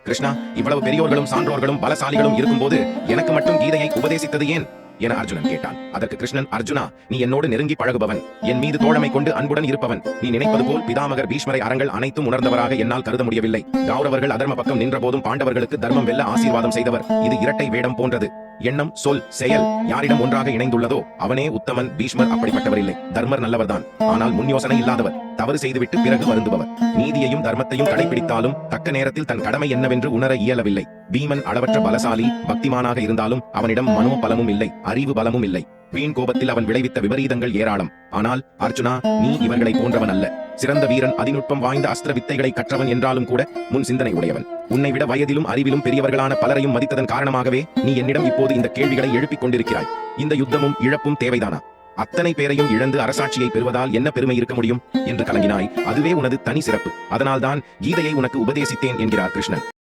கிருஷ்ணா, இவ்வளவு பெரியோர்களும் சான்றோர்களும் பலசாலிகளும் இருக்கும்போது எனக்கு மட்டும் கீதையை உபதேசித்தது ஏன் என அர்ஜுனன் கேட்டான். அதற்கு கிருஷ்ணன், அர்ஜுனா, நீ என்னோடு நெருங்கி பழகுபவன், என் மீது தோழமை கொண்டு அன்புடன் இருப்பவன். நீ நினைப்பது போல் பிதாமகர் பீஷ்மரை அறங்கள் அனைத்தும் உணர்ந்தவராக என்னால் கருத முடியவில்லை. கௌரவர்கள் அதர்ம பக்கம் நின்ற போதும் பாண்டவர்களுக்கு தர்மம் வெல்ல ஆசீர்வாதம் செய்தவர். இது இரட்டை வேடம் போன்றது. எண்ணம், சொல், செயல் யாரிடம் ஒன்றாக இணைந்துள்ளதோ அவனே உத்தமன். பீஷ்மர் அப்படிப்பட்டவர் இல்லை. தர்மர் நல்லவர்தான், ஆனால் முன் யோசனை இல்லாதவர். தவறு செய்துவிட்டு பிறகு வருந்துபவர். நீதியையும் தர்மத்தையும் கடைபிடித்தாலும் தக்க நேரத்தில் தன் கடமை என்னவென்று உணர இயலவில்லை. பீமன் அளவற்ற பலசாலி, பக்திமானாக இருந்தாலும் அவனிடம் மனோபலமும் இல்லை, அறிவு பலமும் இல்லை. வீண் கோபத்தில் அவன் விளைவித்த விபரீதங்கள் ஏராளம். ஆனால் அர்ஜுனா, நீ இவர்களை போன்றவன் அல்ல. சிறந்த வீரன், அதிநுட்பம் வாய்ந்த அஸ்திர வித்தைகளை கற்றவன் என்றாலும் கூட முன் சிந்தனை உடையவன். உன்னை விட வயதிலும் அறிவிலும் பெரியவர்களான பலரையும் மதித்ததன் காரணமாகவே நீ என்னிடம் இப்போது இந்த கேள்விகளை எழுப்பிக் கொண்டிருக்கிறாய். இந்த யுத்தமும் இழப்பும் தேவைதானா? அத்தனை பேரையும் இழந்து அரசாட்சியை பெறுவதால் என்ன பெருமை இருக்க முடியும் என்று கலங்கினாய். அதுவே உனது தனி சிறப்பு. அதனால்தான் கீதையை உனக்கு உபதேசித்தேன் என்கிறார் கிருஷ்ணன்.